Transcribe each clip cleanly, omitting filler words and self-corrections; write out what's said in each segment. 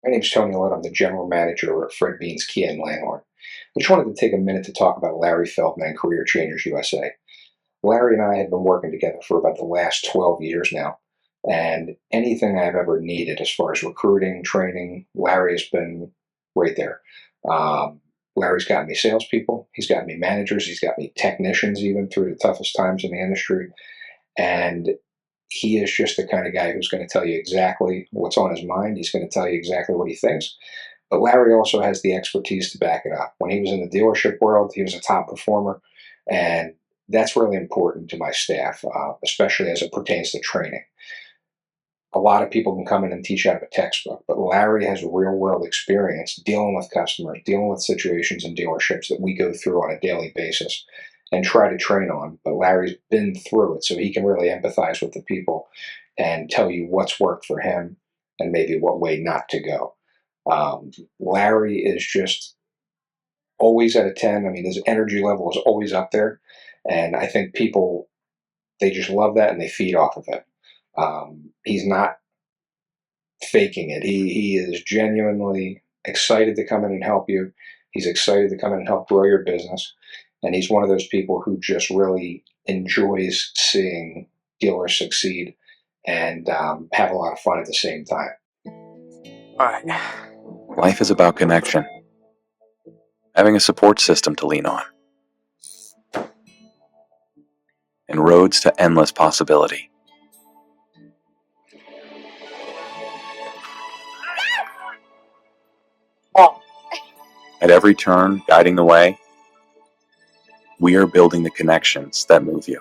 My name's Tony Lett. I'm the general manager at Fred Bean's Kia in Langhorne. I just wanted to take a minute to talk about Larry Feldman and Career Changers USA. Larry and I have been working together for about the last 12 years now, and anything I've ever needed as far as recruiting, training, Larry has been right there. Larry's got me salespeople, he's got me managers, he's got me technicians even through the toughest times in the industry, and he is just the kind of guy who's going to tell you exactly what's on his mind. He's going to tell you exactly what he thinks. But Larry also has the expertise to back it up. When he was in the dealership world, he was a top performer, and that's really important to my staff, especially as it pertains to training. A lot of people can come in and teach out of a textbook, but Larry has real-world experience dealing with customers, dealing with situations in dealerships that we go through on a daily basis and try to train on. But Larry's been through it, so he can really empathize with the people and tell you what's worked for him and maybe what way not to go. Larry is just always at a 10. I mean, his energy level is always up there, and I think people, they just love that and they feed off of it. He's not faking it. He is genuinely excited to come in and help you. He's excited to come in and help grow your business. And he's one of those people who just really enjoys seeing dealers succeed and have a lot of fun at the same time. All right. Life is about connection. Having a support system to lean on. And roads to endless possibility. At every turn, guiding the way, we are building the connections that move you.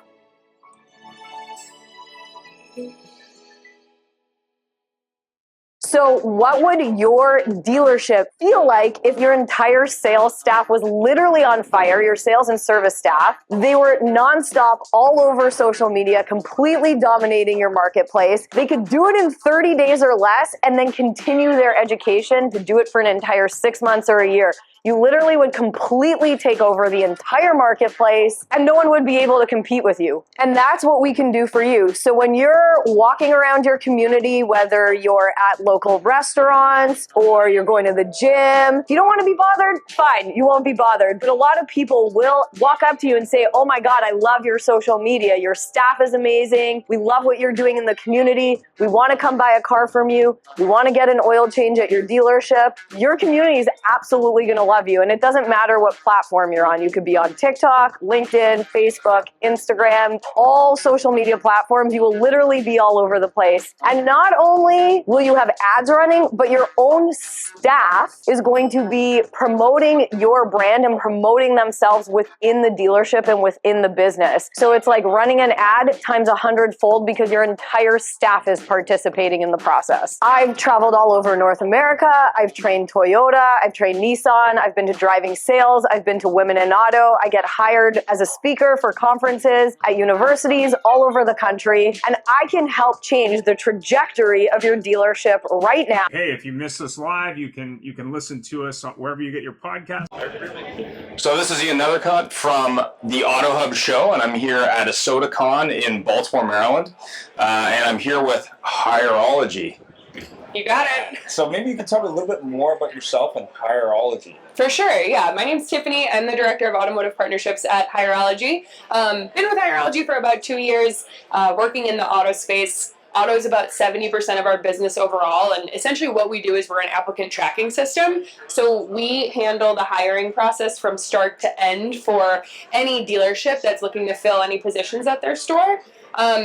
So what would your dealership feel like if your entire sales staff was literally on fire, your sales and service staff? They were nonstop all over social media, completely dominating your marketplace. They could do it in 30 days or less and then continue their education to do it for an entire 6 months or a year. You literally would completely take over the entire marketplace and no one would be able to compete with you. And that's what we can do for you. So when you're walking around your community, whether you're at local restaurants or you're going to the gym, if you don't want to be bothered, fine, you won't be bothered. But a lot of people will walk up to you and say, oh my God, I love your social media. Your staff is amazing. We love what you're doing in the community. We want to come buy a car from you. We want to get an oil change at your dealership. Your community is absolutely going to love you. And it doesn't matter what platform you're on. You could be on TikTok, LinkedIn, Facebook, Instagram, all social media platforms. You will literally be all over the place. And not only will you have ads running, but your own staff is going to be promoting your brand and promoting themselves within the dealership and within the business. So it's like running an ad times 100-fold because your entire staff is participating in the process. I've traveled all over North America. I've trained Toyota. I've trained Nissan. I've been to driving sales. I've been to Women in Auto. I get hired as a speaker for conferences at universities all over the country. And I can help change the trajectory of your dealership right now. Hey, if you miss us live, you can listen to us wherever you get your podcast. So this is Ian Nethercutt from the Auto Hub show, and I'm here at ASOTU in Baltimore, Maryland. And I'm here with Hireology. You got it. So maybe you can tell me a little bit more about yourself and Hireology. For sure, yeah. My name's Tiffany. I'm the Director of Automotive Partnerships at Hireology. Been with Hireology for about 2 years, working in the auto space. Auto is about 70% of our business overall, and essentially what we do is we're an applicant tracking system. So we handle the hiring process from start to end for any dealership that's looking to fill any positions at their store.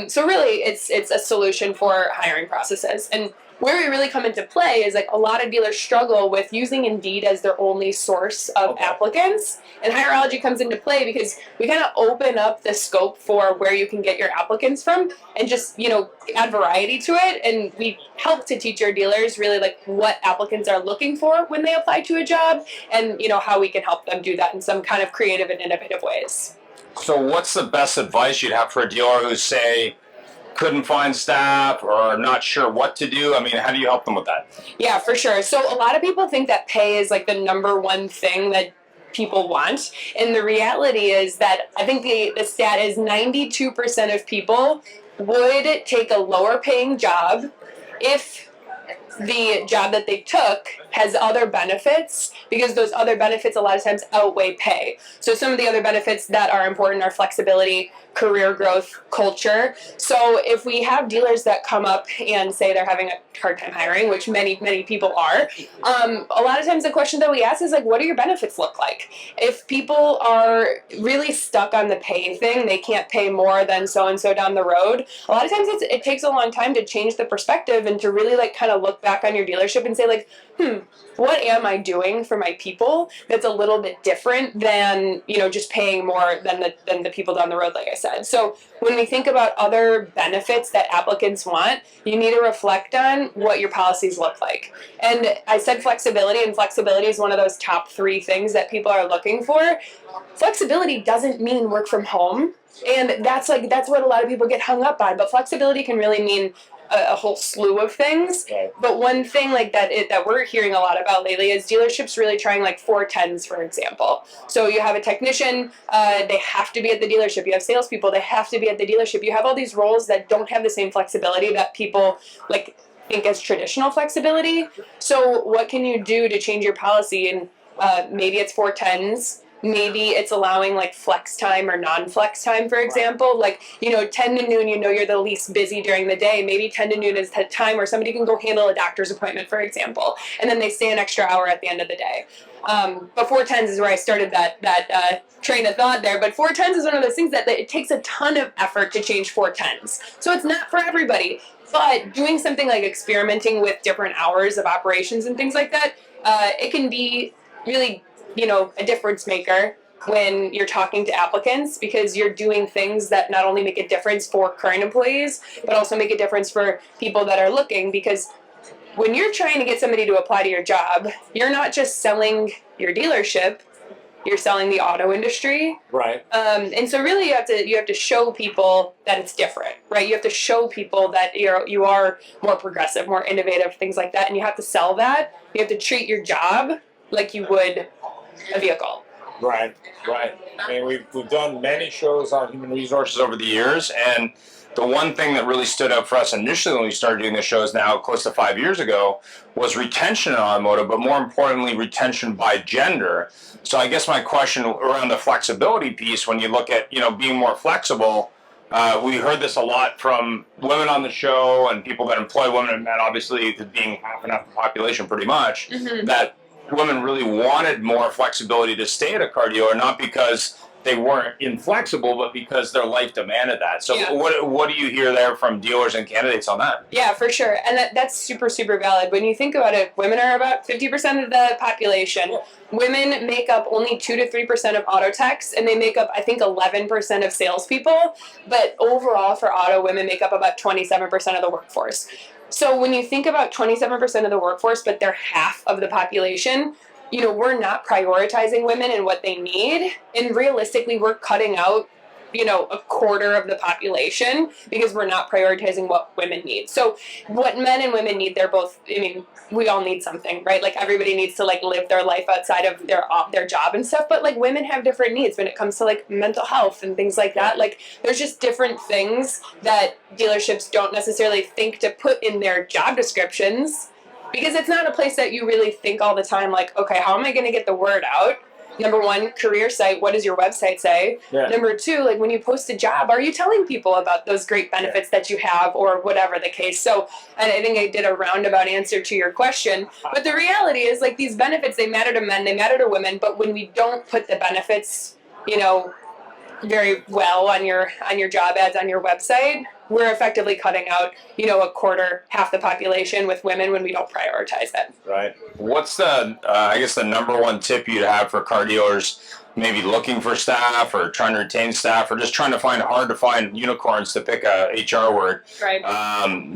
So really, it's a solution for hiring processes. And where we really come into play is like a lot of dealers struggle with using Indeed as their only source of applicants. And Hireology comes into play because we kind of open up the scope for where you can get your applicants from and just, add variety to it. And we help to teach our dealers really like what applicants are looking for when they apply to a job and, how we can help them do that in some kind of creative and innovative ways. So what's the best advice you'd have for a dealer who, say, couldn't find staff or not sure what to do? I mean, how do you help them with that? Yeah, for sure. So a lot of people think that pay is like the number one thing that people want. And the reality is that I think the stat is 92% of people would take a lower paying job if the job that they took has other benefits, because those other benefits a lot of times outweigh pay. So some of the other benefits that are important are flexibility, career growth, culture. So if we have dealers that come up and say they're having a hard time hiring, which many people are, a lot of times the question that we ask is like, what do your benefits look like? If people are really stuck on the pay thing, they can't pay more than so-and-so down the road, a lot of times it takes a long time to change the perspective and to really like kind of look back on your dealership and say like, what am I doing for my people that's a little bit different than, just paying more than the people down the road, like I said. So when we think about other benefits that applicants want, you need to reflect on what your policies look like. And I said flexibility, and flexibility is one of those top 3 things that people are looking for. Flexibility doesn't mean work from home. And that's what a lot of people get hung up on. But flexibility can really mean a whole slew of things. Okay. But one thing like that we're hearing a lot about lately is dealerships really trying like 410s, for example. So you have a technician, they have to be at the dealership. You have salespeople, they have to be at the dealership. You have all these roles that don't have the same flexibility that people like think as traditional flexibility. So what can you do to change your policy? And maybe it's 410s. Maybe it's allowing like flex time or non-flex time, for example. Like, 10 to noon, you're the least busy during the day. Maybe 10 to noon is the time where somebody can go handle a doctor's appointment, for example. And then they stay an extra hour at the end of the day. But 410s is where I started that train of thought there. But 410s is one of those things that it takes a ton of effort to change 410s. So it's not for everybody. But doing something like experimenting with different hours of operations and things like that, it can be really a difference maker when you're talking to applicants, because you're doing things that not only make a difference for current employees, but also make a difference for people that are looking. Because when you're trying to get somebody to apply to your job, you're not just selling your dealership, you're selling the auto industry. Right. And so really you have to show people that it's different, right? You have to show people that you are more progressive, more innovative, things like that. And you have to sell that. You have to treat your job like you would a vehicle. Right. I mean, we've done many shows on human resources Over the years, and the one thing that really stood out for us initially when we started doing the shows now close to 5 years ago was retention in automotive, but more importantly, retention by gender. So I guess my question around the flexibility piece, when you look at, being more flexible, we heard this a lot from women on the show and people that employ women and men, obviously being half and half the population pretty much, that women really wanted more flexibility to stay at a car dealer, not because they weren't inflexible, but because their life demanded that. So what do you hear there from dealers and candidates on that? Yeah, for sure. And that's super, super valid. When you think about it, women are about 50% of the population. Yeah. Women make up only 2 to 3% of auto techs, and they make up, I think, 11% of salespeople. But overall, for auto, women make up about 27% of the workforce. So when you think about 27% of the workforce, but they're half of the population, we're not prioritizing women and what they need. And realistically, we're cutting out, a quarter of the population because we're not prioritizing what women need. So what men and women need, they're both, we all need something, right? Like everybody needs to live their life outside of their job and stuff. But women have different needs when it comes to mental health and things like that. There's just different things that dealerships don't necessarily think to put in their job descriptions, because it's not a place that you really think all the time, okay, how am I going to get the word out? Number one, career site, what does your website say? Yeah. Number two, when you post a job, are you telling people about those great benefits that you have, or whatever the case? So, and I think I did a roundabout answer to your question, but the reality is these benefits, they matter to men, they matter to women, but when we don't put the benefits, very well on your job ads on your website, we're effectively cutting out, a quarter, half the population with women when we don't prioritize it. Right. What's the, I guess, the number one tip you'd have for car dealers maybe looking for staff or trying to retain staff or just trying to find hard to find unicorns, to pick a HR word, Right.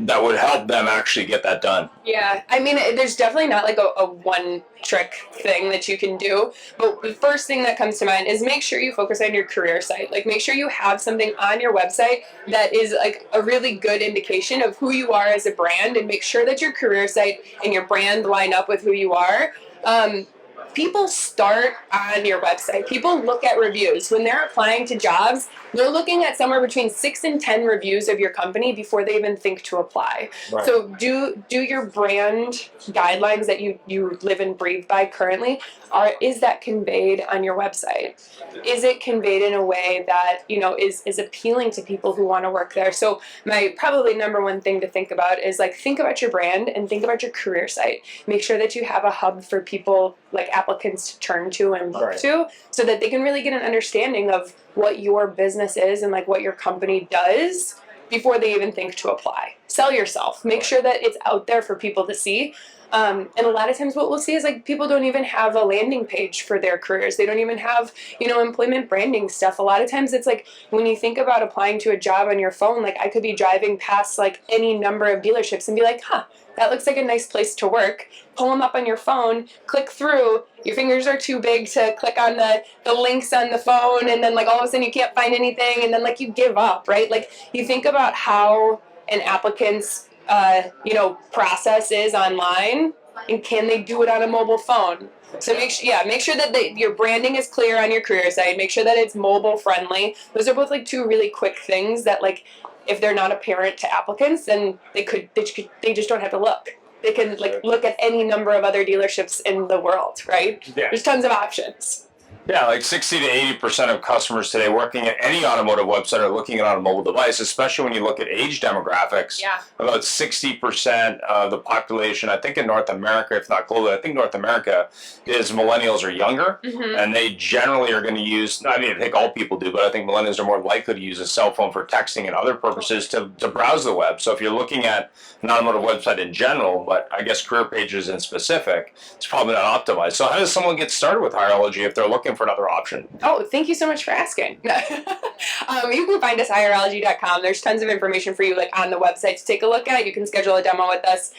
That would help them actually get that done? Yeah, I mean, there's definitely not like a one trick thing that you can do, but the first thing that comes to mind is make sure you focus on your career site. Like, make sure you have something on your website that is like a really good indication of who you are as a brand, and make sure that your career site and your brand line up with who you are. People start on your website. People look at reviews. When they're applying to jobs, they're looking at somewhere between 6 and 10 reviews of your company before they even think to apply. Right. So do your brand guidelines that you live and breathe by currently, is that conveyed on your website? Is it conveyed in a way that, is appealing to people who want to work there? So my probably number one thing to think about is like, think about your brand and think about your career site. Make sure that you have a hub for people, like applicants, to turn to and look Right. to, so that they can really get an understanding of what your business is and like what your company does before they even think to apply. Sell yourself. Make sure that it's out there for people to see. And a lot of times what we'll see is like people don't even have a landing page for their careers. They don't even have, employment branding stuff. A lot of times it's like when you think about applying to a job on your phone, like I could be driving past like any number of dealerships and be like, that looks like a nice place to work. Pull them up on your phone, click through. Your fingers are too big to click on the links on the phone, and then like all of a sudden you can't find anything, and then like you give up, right? Like you think about how an applicant's process is online, and can they do it on a mobile phone? So make sure that your branding is clear on your career site. Make sure that it's mobile friendly. Those are both like two really quick things that like, if they're not apparent to applicants, then they just don't have to look. They can like look at any number of other dealerships in the world, right? Yeah. There's tons of options. Yeah, like 60 to 80% of customers today working at any automotive website are looking at on a mobile device, especially when you look at age demographics. Yeah. About 60% of the population, I think in North America, if not globally, I think North America is millennials or younger, and they generally are going to use, I think all people do, but I think millennials are more likely to use a cell phone for texting and other purposes to browse the web. So if you're looking at an automotive website in general, but I guess career pages in specific, it's probably not optimized. So how does someone get started with Hireology if they're looking for another option? Oh, thank you so much for asking. You can find us at Hireology.com. There's tons of information for you like on the website to take a look at. You can schedule a demo with us.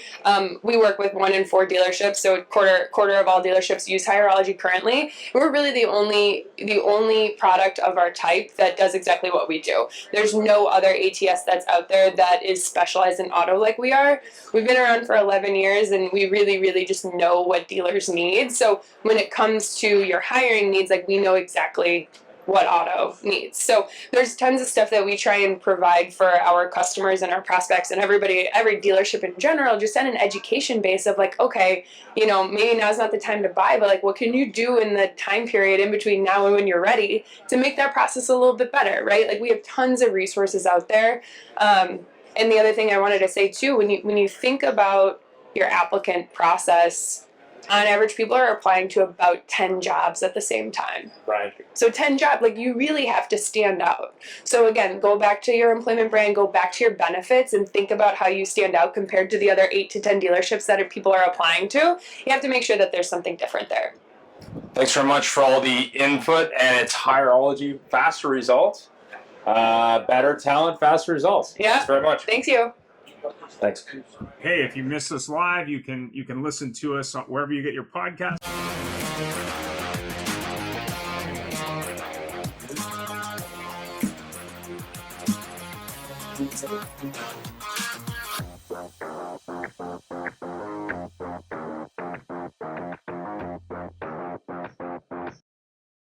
We work with 1 in 4 dealerships, so quarter of all dealerships use Hireology currently. We're really the only product of our type that does exactly what we do. There's no other ATS that's out there that is specialized in auto like we are. We've been around for 11 years, and we really, really just know what dealers need. So when it comes to your hiring needs, like we know exactly what auto needs. So there's tons of stuff that we try and provide for our customers and our prospects and every dealership in general, just at an education base of like, okay, maybe now's not the time to buy, but like what can you do in the time period in between now and when you're ready to make that process a little bit better, right? Like we have tons of resources out there. And the other thing I wanted to say too, when you think about your applicant process, on average, people are applying to about 10 jobs at the same time. Right. So 10 jobs, like you really have to stand out. So again, go back to your employment brand, go back to your benefits, and think about how you stand out compared to the other 8 to 10 dealerships that people are applying to. You have to make sure that there's something different there. Thanks very much for all the input, and it's Hireology, faster results. Better talent, faster results. Yeah. Thanks very much. Thanks you. Thanks. Hey, if you missed us live, you can listen to us wherever you get your podcast.